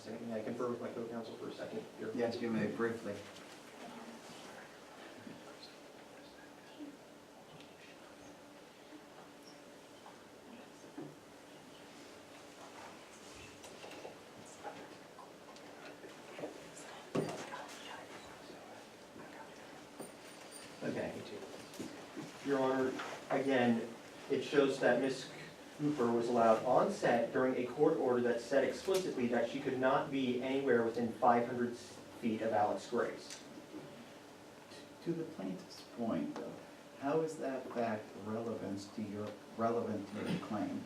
a second. May I confer with my co-counsel for a second here? Yes, you may briefly. Okay. Your Honor, again, it shows that Ms. Cooper was allowed on set during a court order that said explicitly that she could not be anywhere within 500 feet of Alex Grace. To the plaintiff's point, though, how is that fact relevant to your claim?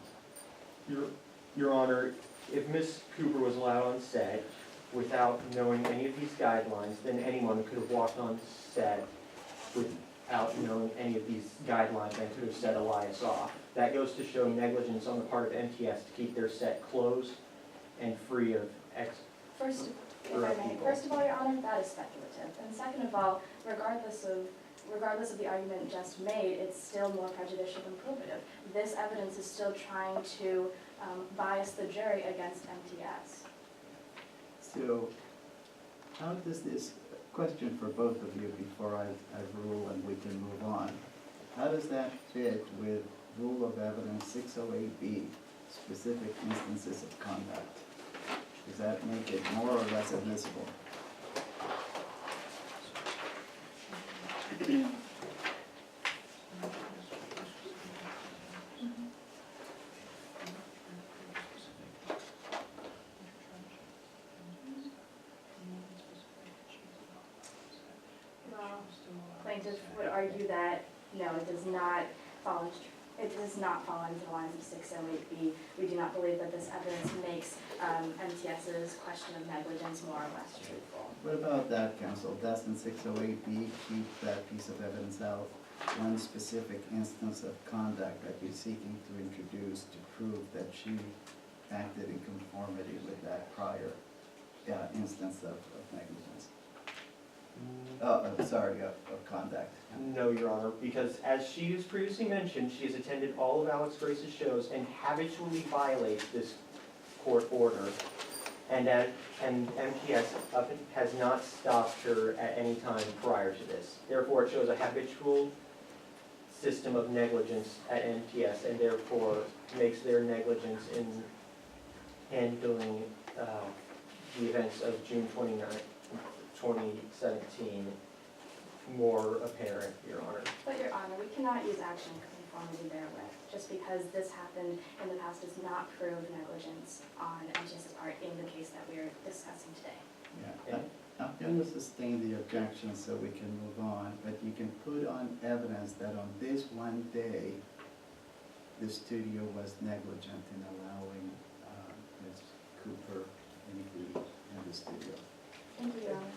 Your Honor, if Ms. Cooper was allowed on set without knowing any of these guidelines, then anyone could have walked on set without knowing any of these guidelines and could have set Elias off. That goes to show negligence on the part of MTS to keep their set closed and free of First, if I may, first of all, Your Honor, that is speculative. And second of all, regardless of the argument just made, it's still more prejudicial than probative. This evidence is still trying to bias the jury against MTS. So, how does this, question for both of you before I rule and we can move on. How does that fit with Rule of Evidence 608B, specific instances of conduct? Does that make it more or less admissible? Well, plaintiff would argue that, no, it does not fall into the lines of 608B. We do not believe that this evidence makes MTS's question of negligence more or less truthful. What about that, counsel? Doesn't 608B keep that piece of evidence out? One specific instance of conduct that you're seeking to introduce to prove that she acted in conformity with that prior instance of negligence. Of conduct. No, Your Honor, because as she has previously mentioned, she has attended all of Alex Grace's shows and habitually violates this court order. And MTS has not stopped her at any time prior to this. Therefore, it shows a habitual system of negligence at MTS and therefore makes their negligence in handling the events of June 29th, 2017 more apparent, Your Honor. But, Your Honor, we cannot use action in conformity therewith. Just because this happened in the past does not prove negligence on MTS's part in the case that we are discussing today. Yeah, I'm going to sustain the objection so we can move on, but you can put on evidence that on this one day, the studio was negligent in allowing Ms. Cooper in the studio. Thank you, Your Honor.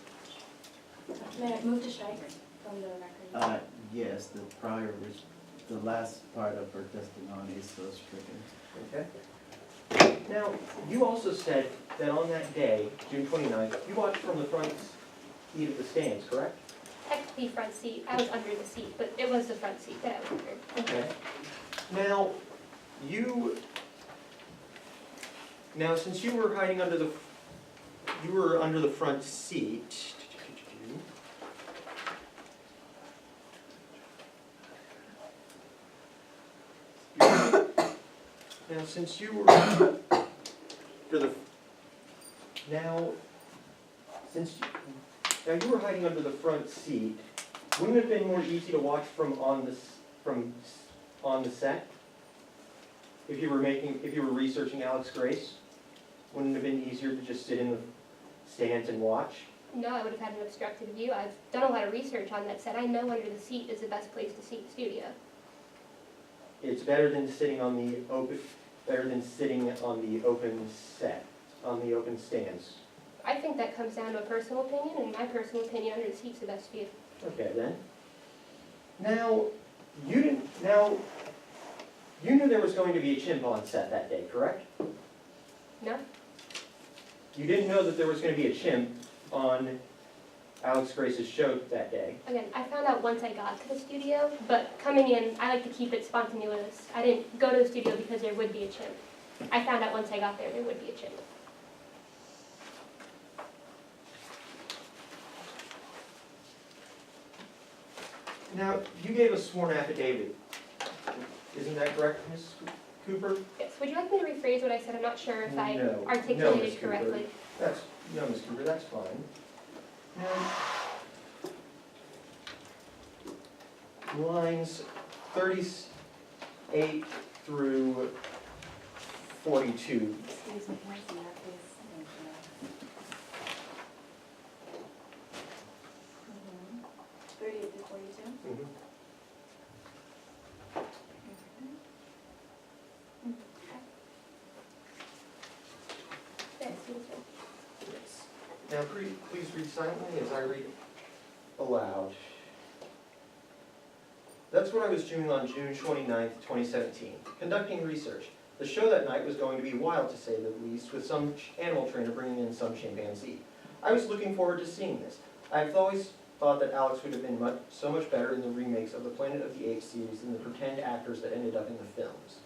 May I move to strike from the record? Yes, the last part of her testimony is so stricken. Okay. Now, you also said that on that day, June 29th, you watched from the front seat of the stands, correct? Technically front seat. I was under the seat, but it was the front seat that I was under. Okay. Now, since you were hiding under the front seat. Now, since you were you were hiding under the front seat, wouldn't it have been more easy to watch from on the set? If you were researching Alex Grace, wouldn't it have been easier to just sit in the stands and watch? No, I would have had an obstructed view. I've done a lot of research on that set. I know under the seat is the best place to see the studio. It's better than sitting on the open set, on the open stands. I think that comes down to a personal opinion, and my personal opinion under the seat's the best view. Okay then. Now, you knew there was going to be a chimp on set that day, correct? No? You didn't know that there was going to be a chimp on Alex Grace's show that day. Again, I found out once I got to the studio, but coming in, I like to keep it spontaneous. I didn't go to the studio because there would be a chimp. I found out once I got there would be a chimp. Now, you gave a sworn affidavit. Isn't that correct, Ms. Cooper? Yes, would you like me to rephrase what I said? I'm not sure if I No. No, Ms. articulated Cooper. correctly. No, Ms. Cooper, that's fine. Now, lines 38 through 42. Excuse me, can I see that, please? Thank you. 38 to 42? Yes, you can. Yes. Now, please read silently as I read aloud. That's what I was doing on June 29th, 2017, conducting research. The show that night was going to be wild, to say the least, with some animal trainer bringing in some chimpanzee. I was looking forward to seeing this. I've always thought that Alex would have been so much better in the remakes of the Planet of the Apes series than the pretend actors that ended up in the films.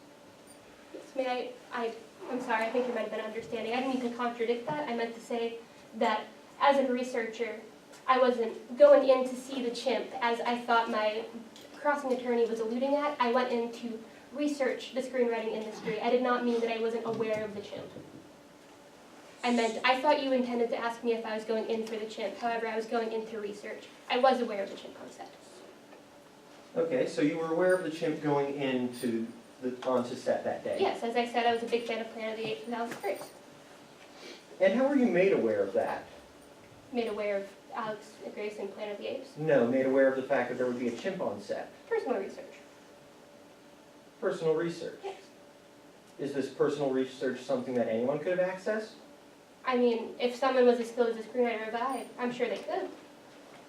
Yes, may I'm sorry, I think you might have been understanding. I didn't mean to contradict that. I meant to say that as a researcher, I wasn't going in to see the chimp as I thought my crossing attorney was alluding at. I went in to research the screenwriting industry. I did not mean that I wasn't aware of the chimp. I thought you intended to ask me if I was going in for the chimp. However, I was going in to research. I was aware of the chimp on set. Okay, so you were aware of the chimp going onto set that day? Yes, as I said, I was a big fan of Planet of the Apes with Alex Grace. And how were you made aware of that? Made aware of Alex Grace and Planet of the Apes. No, made aware of the fact that there would be a chimp on set. Personal research. Personal research. Yes. Is this personal research something that anyone could have accessed? I mean, if someone was as skilled as a screenwriter as I'm sure they could.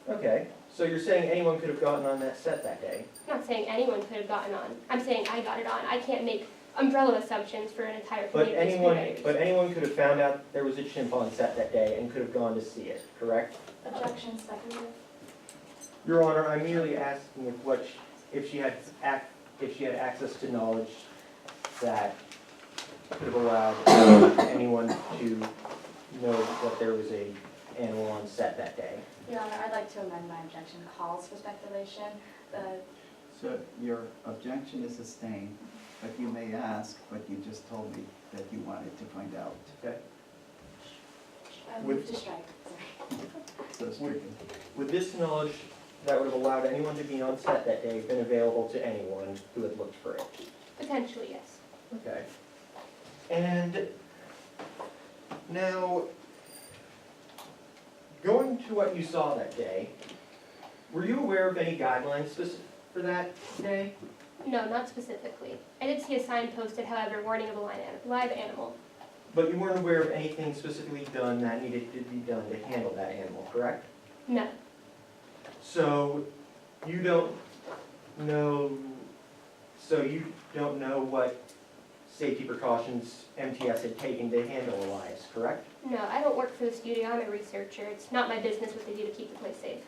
Okay, so you're saying anyone could have gotten on that set that day? I'm not saying anyone could have gotten on. I'm saying I got it on. I can't make umbrella assumptions for an entire But community of screenwriters. anyone could have found out there was a chimp on set that day and could have gone to see it, correct? Objection, speculative. Your Honor, I'm merely asking if she had access to knowledge that could have allowed anyone to know that there was an animal on set that day. Your Honor, I'd like to amend my objection. Calls for speculation. So your objection is sustained, but you may ask what you just told me that you wanted to find out. Okay. I move to strike. Sorry. So stricken. With this knowledge, that would have allowed anyone to be on set that day, been available to anyone who had looked for it. Potentially, yes. Okay. And now, going to what you saw that day, were you aware of any guidelines for that day? No, not specifically. I did see a sign posted, however, warning of a live animal. But you weren't aware of anything specifically done that needed to be done to handle that animal, correct? No. So you don't know what safety precautions MTS had taken to handle Elias, correct? No, I don't work for the studio. I'm a researcher. It's not my business what they do to keep the place safe.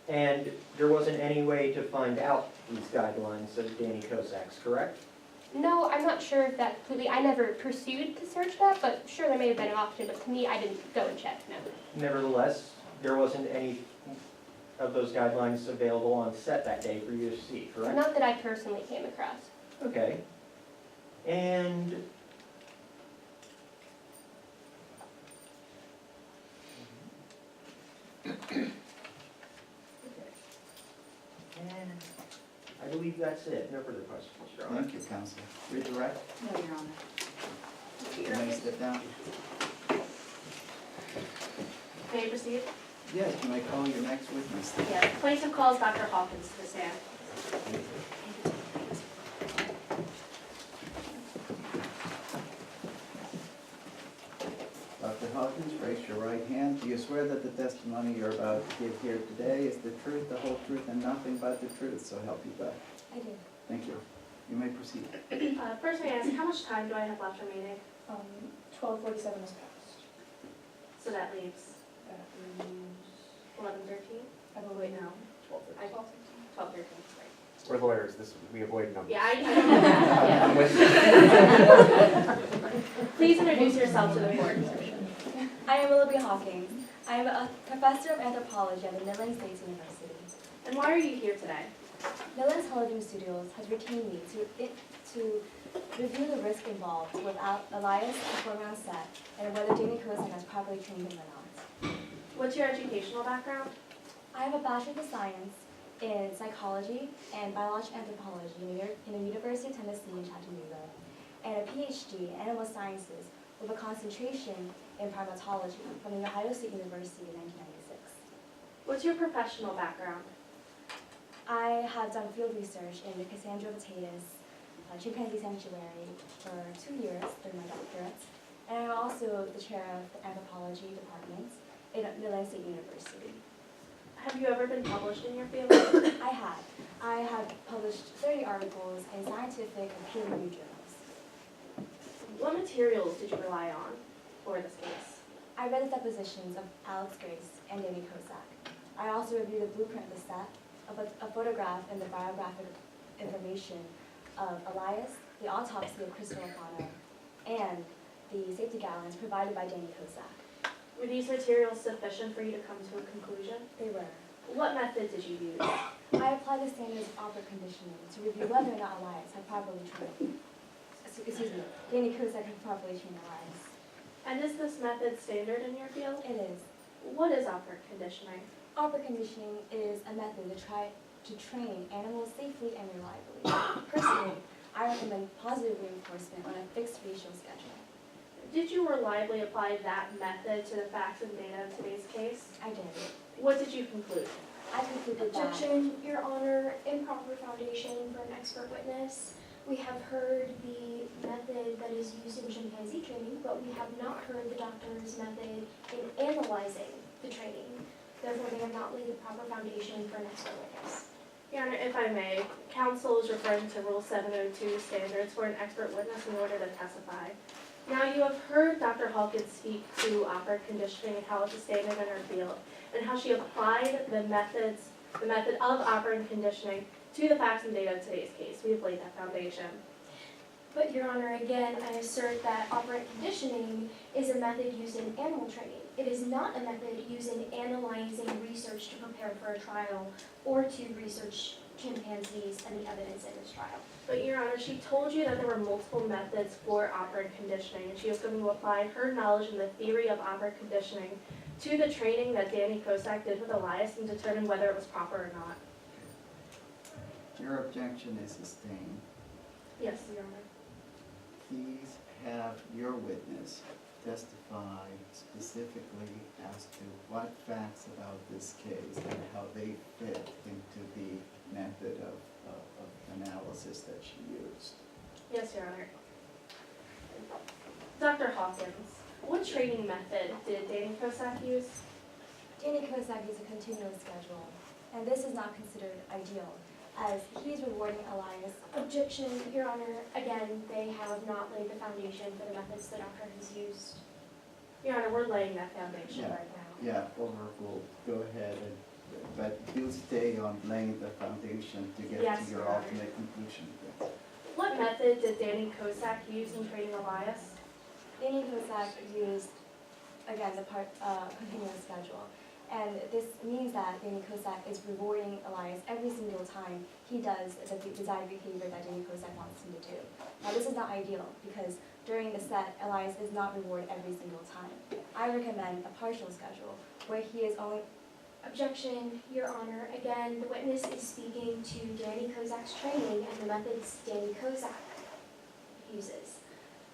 And there wasn't any way to find out these guidelines of Danny Kosak's, correct? No, I'm not sure if that completely, I never pursued to search that, but sure, there may have been an option, but to me, I didn't go and check, no. Nevertheless, there wasn't any of those guidelines available on set that day for you to see, correct? Not that I personally came across. Okay. And and I believe that's it. No further questions, Your Honor. Thank you, counsel. Redirect. No, Your Honor. You may sit down. May I proceed? Yes, you may call your next witness. Yes. Plaintiff calls Dr. Hawkins to the stand. Dr. Hawkins, raise your right hand. Do you swear that the testimony you're about to give here today is the truth, the whole truth, and nothing but the truth, so help you God? I do. Thank you. You may proceed. First, may I ask, how much time do I have left remaining? 12:47 has passed. So that leaves That leaves, 11:13? I Wait, believe, no. 12:13. 12:13, right. We're lawyers, we avoid numbers. Yeah, I don't know that. Please introduce yourself to the court. I am Willoughby Hawkins. I am a professor of anthropology at the Midland State University. And why are you here today? Millen's Television Studios has retained me to review the risk involved with Elias performing on set and whether Danny Kozak has properly trained him or not. What's your educational background? I have a Bachelor of Science in Psychology and Biological Anthropology in the University of Tennessee in Chattanooga, and a PhD in Animal Sciences with a concentration in primatology from the Ohio State University in 1996. What's your professional background? I have done field research in the Cassandra Potatoes Chimpanzee Sanctuary for 2 years during my doctorate, and I'm also the chair of the anthropology department at Millen State University. Have you ever been published in your field? I have published 30 articles in scientific and peer-reviewed journals. What materials did you rely on for this case? I read the depositions of Alex Grace and Danny Kozak. I also reviewed the blueprint of the set, a photograph and the biographic information of Elias, the autopsy of Christopher O'Connor, and the safety guidelines provided by Danny Kozak. Were these materials sufficient for you to come to a conclusion? They were. What method did you use? I applied the standards of operant conditioning to review whether or not Elias had properly trained. Danny Kozak had properly trained Elias. And is this method standard in your field? It is. What is operant conditioning? Operant conditioning is a method to try to train animals safely and reliably. Personally, I recommend positive reinforcement on a fixed ratio schedule. Did you reliably apply that method to the facts and data of today's case? I did. What did you conclude? I concluded that Objection, Your Honor, improper foundation for an expert witness. We have heard the method that is used in chimpanzee training, but we have not heard the doctor's method in analyzing the training. Therefore, they have not laid the proper foundation for an expert witness. Your Honor, if I may, counsel is referring to Rule 702 standards for an expert witness in order to testify. Now, you have heard Dr. Hawkins speak to operant conditioning and how it's a standard in her field, and how she applied the method of operant conditioning to the facts and data of today's case. We have laid that foundation. But, Your Honor, again, I assert that operant conditioning is a method used in animal training. It is not a method used in analyzing research to prepare for a trial or to research chimpanzees and the evidence in this trial. But, Your Honor, she told you that there were multiple methods for operant conditioning, and she was going to apply her knowledge and the theory of operant conditioning to the training that Danny Kozak did with Elias and determine whether it was proper or not. Your objection is sustained. Yes, Your Honor. Please have your witness testify specifically as to what facts about this case and how they fit into the method of analysis that she used. Yes, Your Honor. Dr. Hawkins, what training method did Danny Kozak use? Danny Kozak uses a continuous schedule, and this is not considered ideal, as he's rewarding Elias. Objection, Your Honor, again, they have not laid the foundation for the methods the doctor has used. Your Honor, we're laying that foundation Yeah. right now. Yeah, overruled. Go ahead, but you stay on laying the foundation to get Yes, to your Your Honor. ultimate conclusion. Yes. What method did Danny Kozak use in training Elias? Danny Kozak used, again, the continuous schedule. And this means that Danny Kozak is rewarding Elias every single time he does the desired behavior that Danny Kozak wants him to do. Now, this is not ideal because during the set, Elias is not rewarded every single time. I recommend a partial schedule where he is only. Objection, Your Honor, again, the witness is speaking to Danny Kozak's training and the methods Danny Kozak uses.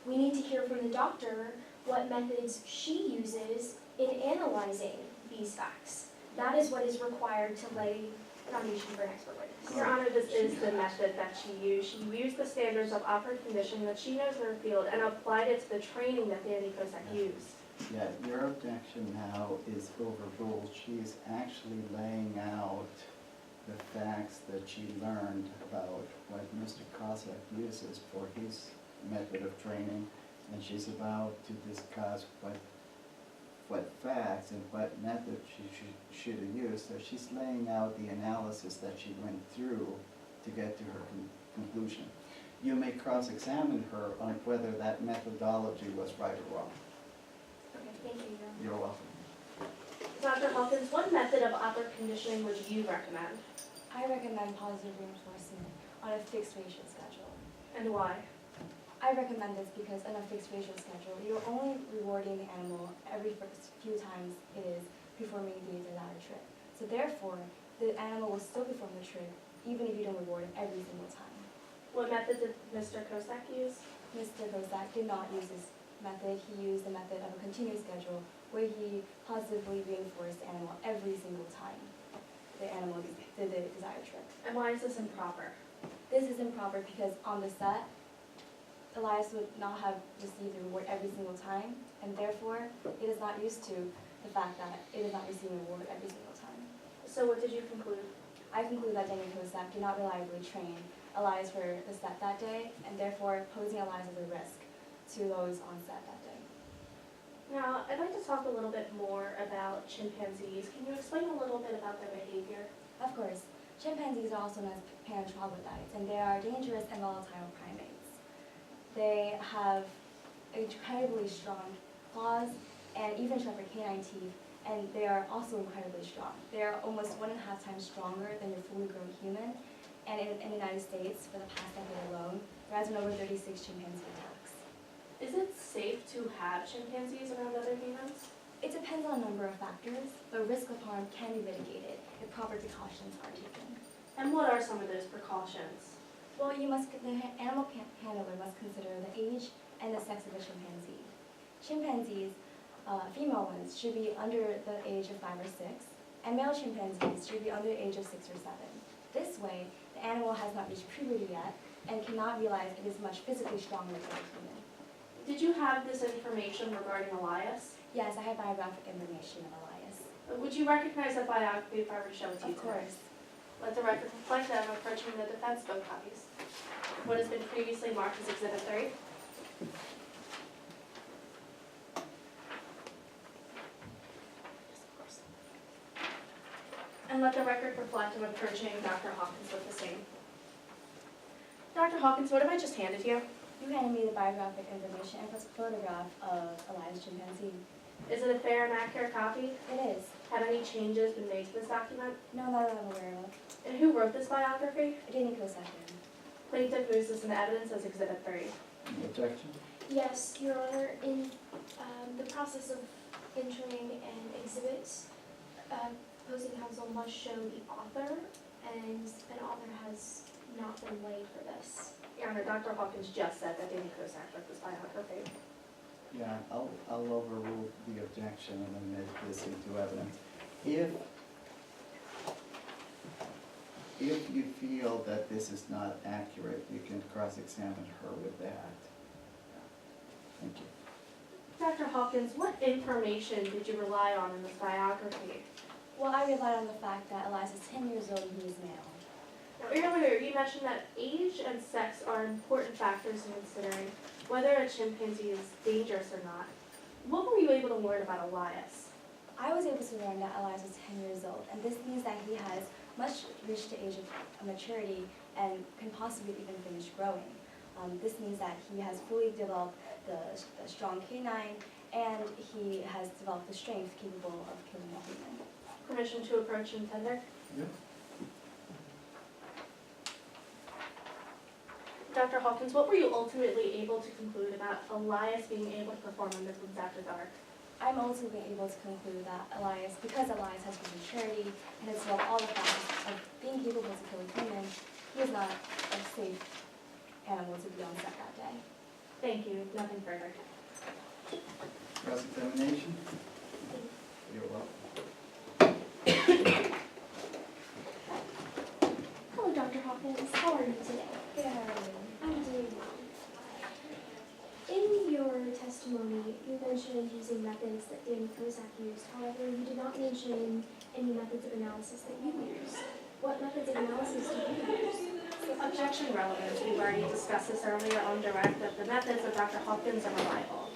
We need to hear from the doctor what methods she uses in analyzing these facts. That is what is required to lay foundation for an expert witness. Your Honor, this is the method that she used. She used the standards of operant conditioning that she knows in her field and applied it to the training that Danny Kozak used. Yeah, your objection now is overruled. She is actually laying out the facts that she learned about what Mr. Kozak uses for his method of training, and she's about to discuss what facts and what method she should have used. So she's laying out the analysis that she went through to get to her conclusion. You may cross-examine her on whether that methodology was right or wrong. Okay, thank you, Your Honor. You're welcome. Dr. Hawkins, what method of upper conditioning would you recommend, I recommend positive reinforcement on a fixed ratio schedule. and why? I recommend this because on a fixed ratio schedule, you're only rewarding the animal every first few times it is performing the desired trick. So therefore, the animal will still perform the trick even if you don't reward it every single time. What method did Mr. Kosak use? Mr. Kozak did not use this method. He used the method of a continuous schedule where he positively reinforced the animal every single time the animal did the desired trick. And why is this improper? This is improper because on the set, Elias would not have received the reward every single time, and therefore, it is not used to the fact that it is not receiving a reward every single time. So what did you conclude? I conclude that Daniel Kozak did not reliably train Elias for the set that day, and therefore posing Elias as a risk to those on set that day. Now, I'd like to talk a little bit more about chimpanzees. Can you explain a little bit about their behavior? Of course, chimpanzees are also known as pan-troglodytes, and they are dangerous and volatile primates. They have incredibly strong claws and even sharper canine teeth, and they are also incredibly strong. They are almost 1.5 times stronger than your fully grown human, and in the United States, for the past decade alone, there has been over 36 chimpanzee attacks. Is it safe to have chimpanzees around other humans? It depends on a number of factors, but risk of harm can be mitigated if proper precautions are taken. And what are some of those precautions? Well, the animal handler must consider the age and the sex of the chimpanzee. Chimpanzees, female ones, should be under the age of 5 or 6, and male chimpanzees should be under the age of 6 or 7. This way, the animal has not reached puberty yet and cannot realize it is much physically stronger than a human. Did you have this information regarding Elias? Yes, I have biographic information of Elias. Would you recognize that biography if I were to show it to you Of today? course. Let the record reflect that I'm approaching the defense book copies. What has been previously marked as Exhibit 3? And let the record reflect I'm approaching Dr. Hawkins with the same. Dr. Hawkins, what have I just handed you? You handed me the biographic information and plus a photograph of Elias chimpanzee. Is it a fair and accurate copy? It is. Have any changes been made to this document? No, not that I'm aware of. And who wrote this biography? Daniel Kozak did. Plaintiff moves this into evidence as Exhibit 3. Any objection? Yes, Your Honor, in the process of entering an exhibit, opposing counsel must show the author, and an author has not been laid for this. Your Honor, Dr. Hawkins just said that Danny Kozak wrote this biography. Yeah, I'll overrule the objection and admit this into evidence. If you feel that this is not accurate, you can cross-examine her with that. Thank you. Dr. Hawkins, what information did you rely on in this biography? Well, I relied on the fact that Elias is 10 years old and he is male. Now, earlier, you mentioned that age and sex are important factors in considering whether a chimpanzee is dangerous or not. What were you able to learn about Elias? I was able to learn that Elias is 10 years old, and this means that he has much reached the age of maturity and can possibly even finish growing. This means that he has fully developed the strong canine, and he has developed the strength capable of killing a human. Permission to approach and tender? Yeah. Dr. Hawkins, what were you ultimately able to conclude about Elias being able to perform on missions after dark? I'm ultimately able to conclude that because Elias has reached maturity and has developed all the factors of being capable to kill a human, he is not a safe animal to be on set that day. Thank you, nothing further. Cross-examination? You're welcome. Hello, Dr. Hawkins. How are you today? Good, how are you? I'm doing well. In your testimony, you mentioned using methods that Danny Kozak used. However, you did not mention any methods of analysis that you used. What methods of analysis did you use? Objection relevance. We've already discussed this earlier on direct, that the methods of Dr. Hawkins are reliable.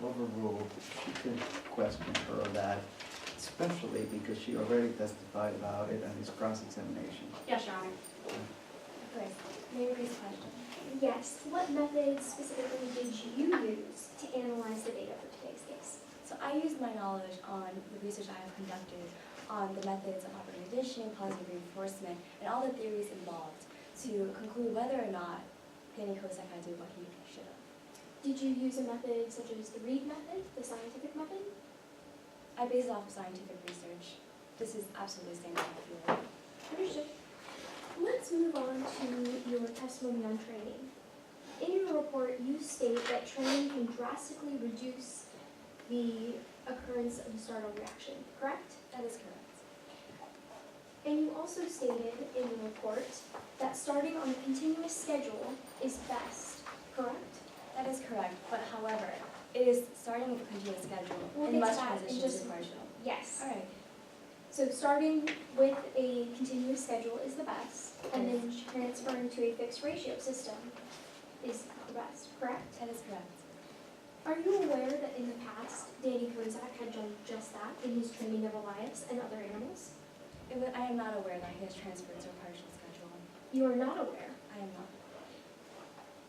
Overruled. You could question her of that, especially because she already testified about it and it's cross-examination. Yes, Your Honor. Of course. May I repeat the question? Yes. What methods specifically did you use to analyze the data for today's case? So I I use my knowledge on the research I have conducted on the methods of operant conditioning, positive reinforcement, and all the theories involved to conclude whether or not Danny Kozak had did what he should have. Did you use a method such as the Reed method, the scientific method? I base it off of scientific research. This is absolutely standard in the field. Understood. Let's move on to your testimony on training. In your report, you state that training can drastically reduce the occurrence of a startle reaction, correct? That is correct. And you also stated in the report that starting on a continuous schedule is best, correct? That is correct, but however, it is starting with a continuous schedule We'll and get to must that in transition just to a partial. Yes. All right, So starting with a continuous schedule is the best, and then transferring to a fixed ratio system is the best, correct? that is correct. Are you aware that in the past, Danny Kozak had done just that in his training of Elias and other animals? I am not aware that he has transferred to a partial schedule. You are not aware. I am not.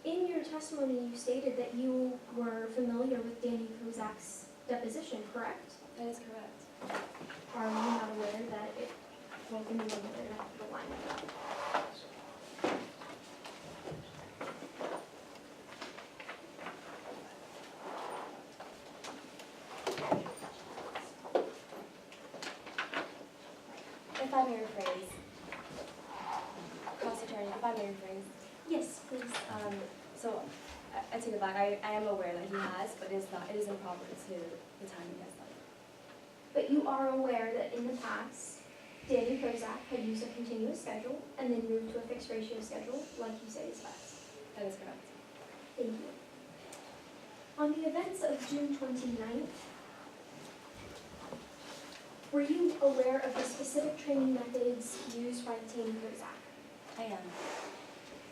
In your testimony, you stated that you were familiar with Danny Kozak's deposition, correct? That is correct. Are you not aware that it, well, give me 1 minute, I have to line it up. If I may rephrase, cross attorney, if I may rephrase, Yes, please. so I take it back. I am aware that he has, but it is improper to the time he has done it. But you are aware that in the past, Danny Kozak had used a continuous schedule and then moved to a fixed ratio schedule, like you say is best. That is correct. Thank you. On the events of June 29th, were you aware of the specific training methods used by Danny Kozak? I am.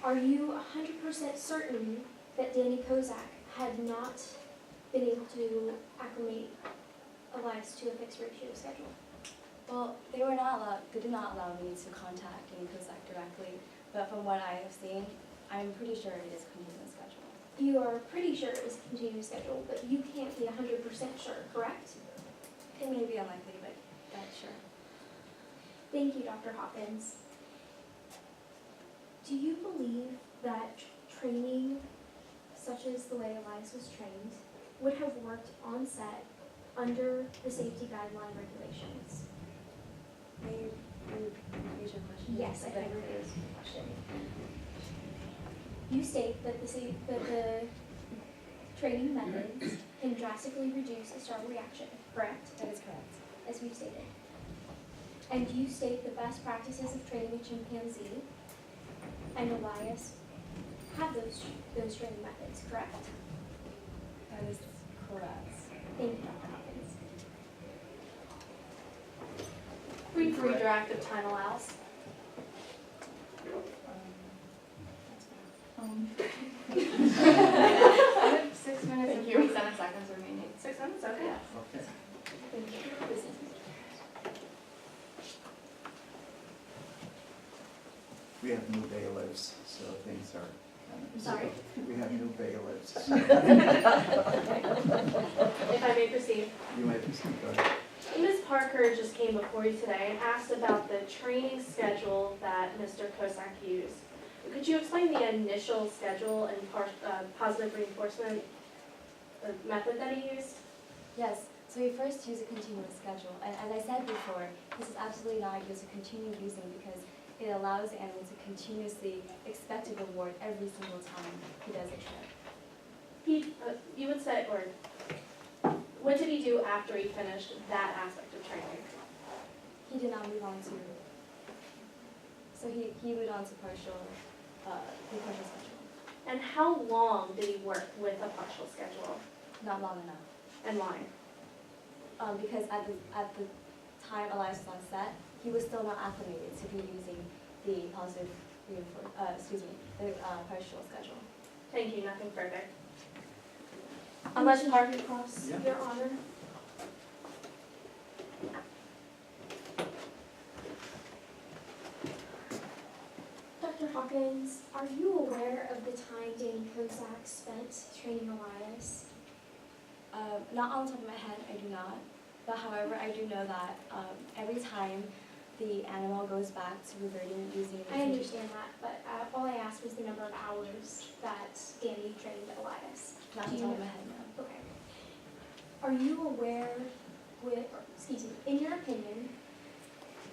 Are you 100% certain that Danny Kozak had not been able to acclimate Elias to a fixed ratio schedule? Well, they did not allow me to contact Danny Kozak directly, but from what I have seen, I'm pretty sure it is continuous schedule. You are pretty sure it was a continuous schedule, but you can't be 100% sure, correct? It may be unlikely, but that's sure. Thank you, Dr. Hawkins. Do you believe that training, such as the way Elias was trained, would have worked on set under the safety guideline regulations? May you repeat your question? Yes, I can repeat the question. You state that the training methods can drastically reduce a startle reaction, correct? That is correct. As we've stated. And you state the best practices of training a chimpanzee and Elias have those training methods, correct? That is correct. Thank you, Dr. Hawkins. Brief redirect if time allows. I have 6 minutes and 47 seconds remaining. 6 minutes, okay. Okay. Thank you. We have new bailiffs, so things are kind of. Sorry? We have new bailiffs. If I may proceed. You may proceed, go ahead. Ms. Parker just came before you today and asked about the training schedule that Mr. Kozak used. Could you explain the initial schedule and positive reinforcement method that he used? Yes, so we first use a continuous schedule, and as I said before, this is absolutely not ideal to continue using because it allows the animal to continuously expect a reward every single time he does a trip. You would say, or what did he do after he finished that aspect of training? He did not move on to, so he moved on to the partial schedule. And how long did he work with a partial schedule? Not long enough. And why? Because at the time Elias was on set, he was still not acclimated to be using the positive the partial schedule. Thank you, nothing further. Unless Parker Cross, Yeah. Your Honor. Dr. Hawkins, are you aware of the time Danny Kozak spent training Elias? Not on the top of my head, I do not. But however, I do know that every time the animal goes back to reverting using the I understand that, but all I asked was the number of hours that Danny trained Elias. Not on Do the you top of know- my head, no. Okay. Are you aware excuse me, in your opinion,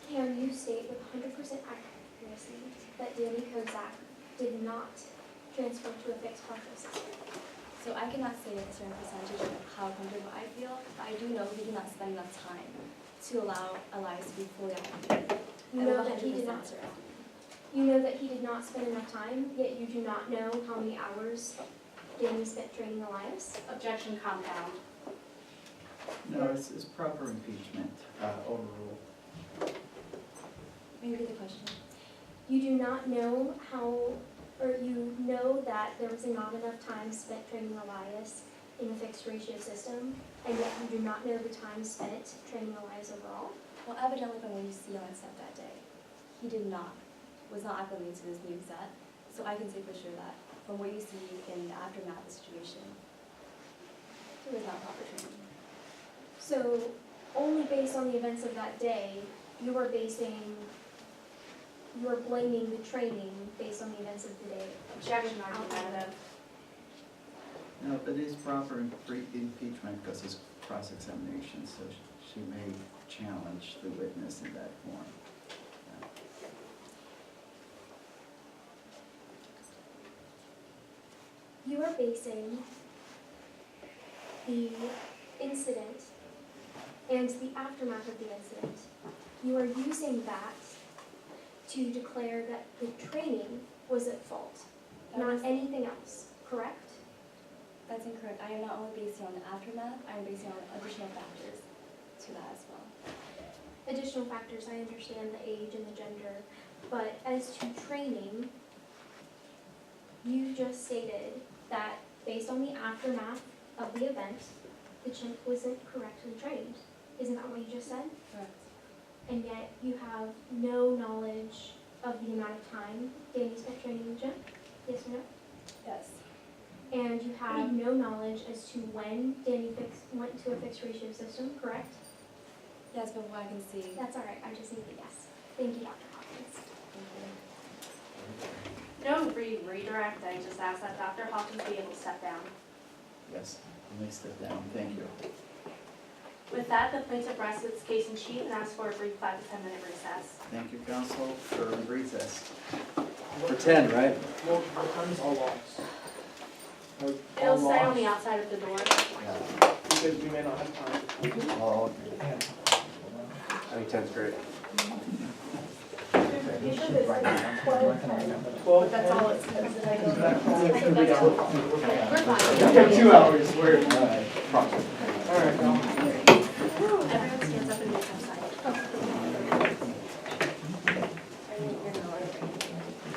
can you state with 100% accuracy that Danny Kozak did not transfer to a fixed partial system? So I cannot say a certain percentage of how comfortable I feel, but I do know he did not spend enough time to allow Elias to be fully acclimated. You I'm know that he did 100% not, certain. you know that he did not spend enough time, yet you do not know how many hours Danny spent training Elias? Objection compound. No, it's proper impeachment, overruled. Maybe the question. You do not know how, or you know that there was not enough time spent training Elias in a fixed ratio system, and yet you do not know the time spent training Elias overall? Well, evidently from what you see on the set that day, he was not acclimated to this new set. So I can say for sure that from what you see in the aftermath of the situation, it was not proper training. So, only based on the events of that day, you are blaming the training based on the events of the day. Objection argumentative. No, but it's proper impeachment because it's cross-examination, so she may challenge the witness in that form. You are basing the incident and the aftermath of the incident. You are using that to declare that the training was at fault, not anything else, correct? That's incorrect. I am not only basing on the aftermath, I am basing on additional factors to that as well. Additional factors, I understand the age and the gender, but as to training, you just stated that based on the aftermath of the event, the chimp wasn't correctly trained. Isn't that what you just said? Correct. And yet you have no knowledge of the amount of time Danny spent training the chimp? Yes or no? Yes. And you have no knowledge as to when Danny went to a fixed ratio system, correct? Yes, but what I can see. That's all right, I just need a yes. Thank you, Dr. Hopkins. No redirect, I just asked that Dr. Hawkins be able to step down. Yes, let me step down, thank you. With that, the plaintiff rests its case in chief and asks for a brief 5 to 10 minute recess. Thank you, counsel, for recess. For 10, right? Well, what time is all logs? It'll stay on the outside of the door. Yeah. Because we may not have time. Oh, I think 10's great. 12, That's all it says. We're fine. We have 2 hours, we're, all right, well. Everyone stands up and moves outside.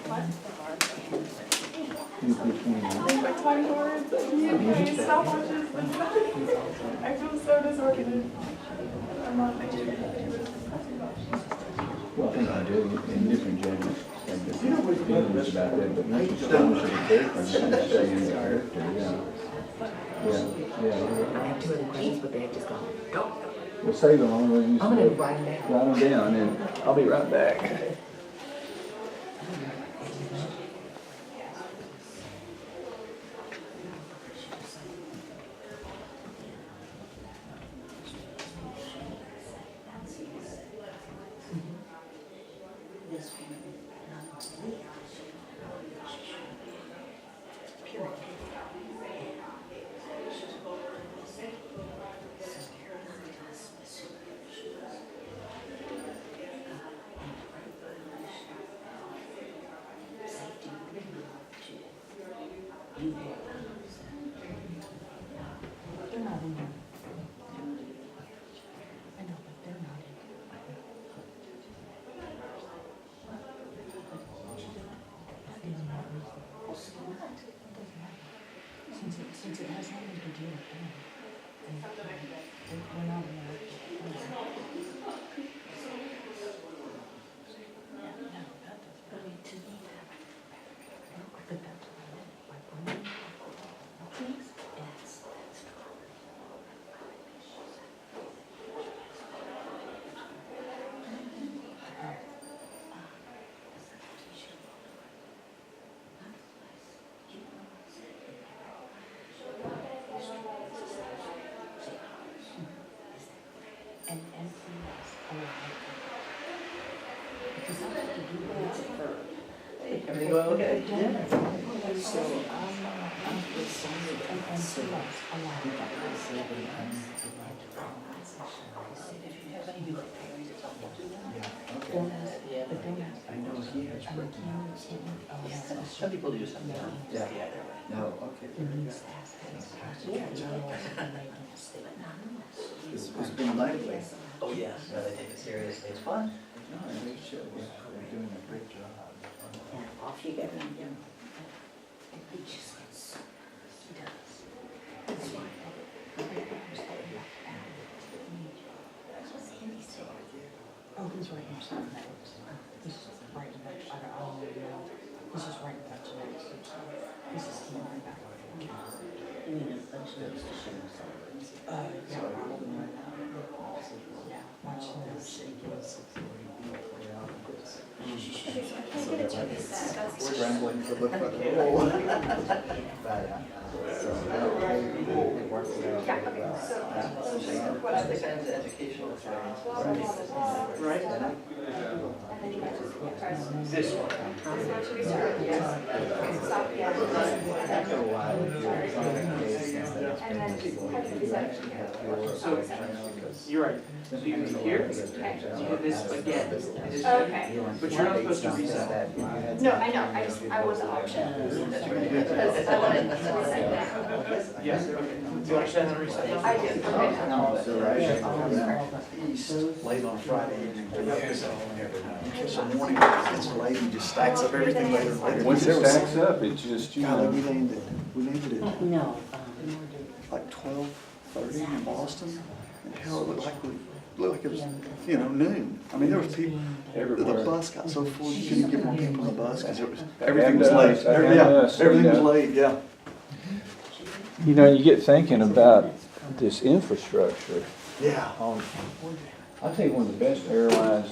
What? I feel so disorganized. Well, I think I do, in different genders, have different feelings about that, but once you establish a character, you can stay in the character, yeah. Yeah. I have 2 other questions, but they have just gone. Go. Well, say them all, you I'm gonna say, write them down. write them down, and I'll be right back. They're not in there. I know, but they're not in That is not reasonable. Since it has nothing to do with them. We're not in there. No, that doesn't. But to me, but that's what I meant by bringing things, that's Everything going okay? So, I'm decided and so a lot of people say that I'm the right if you have any like parents that don't do that, don't ask, but don't ask. I know he has written out. Some people do something. Yeah. Yeah. No, okay. There needs to ask that. It's been lively. Oh, yes, no, they take it seriously, it's fun. No, they should, they're doing a great job. And off you go. He just gets, he does. That's why. Oh, he's writing some notes. He's writing notes. I don't know. He's just writing a bunch of notes. This is him right back. You mean a bunch of notes to show himself? Yeah, probably right now. Yeah, watching this. Okay, so I can't get it to reset, that's. Scrambling to look for the hole. So, it works out Yeah, very okay, well. so, what Other other kinds of educational experience. Right. And then you guys just, sorry. This one. So should we start? Yes. Stop, yeah. After a while, if you're trying to case instead of And then spending just people, have to you reset. actually have So, you're right. So you do here, you do this again. This Okay. But you're not supposed to reset. No, I know, I want the option. Because I wanted to reset that. Yes, okay. Do you understand how to reset now? I do, okay. So, right, East late on Friday evening. So morning, it's late, he just stacks up everything later and later. Once it stacks up, it's just, you God, we know, landed at No, like 12:30 in Boston. And hell, it looked like it was, you know, noon. I mean, there was people, the everywhere. bus got so full, you couldn't get more people on the bus because it was, everything was And late. us, and Yeah, us, everything was yeah. late, yeah. You know, you get thinking about this infrastructure. Yeah. I'll tell you, one of the best airlines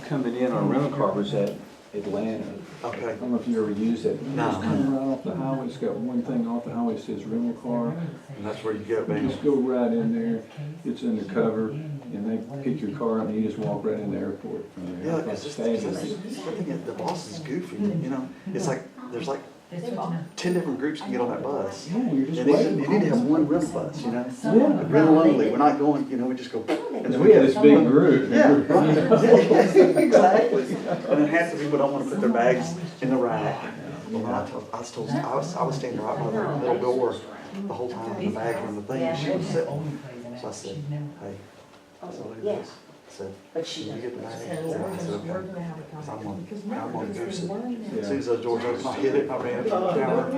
coming in on a rental car was at Atlanta. Okay. I don't know if you ever used it. No. It's coming right off the highway, it's got one thing off the highway that says rental car. And that's where you go, You man. just go right in there, it's undercover, and they pick your car up and you just walk right in the airport from there. Yeah, That's because fabulous. I think the bus is goofy, you know? It's like, there's like 10 different groups can get on that bus. Yeah, you're just You need waiting. to have one rental bus, you know? Yeah. Rental only, we're not going, you know, we just go. And we had this big group. Yeah, exactly. And then half the people don't want to put their bags in the rack. Well, I was standing right by the middle door the whole time, the bags were in the thing, and she was sitting. So I said, hey, I said, look at this. I said, but she can you doesn't. get the bag? So, I said, okay. we're gonna have a I'm conversation. gonna go sit. Because As soon as those doors opened, I hit it, I ran up to the tower.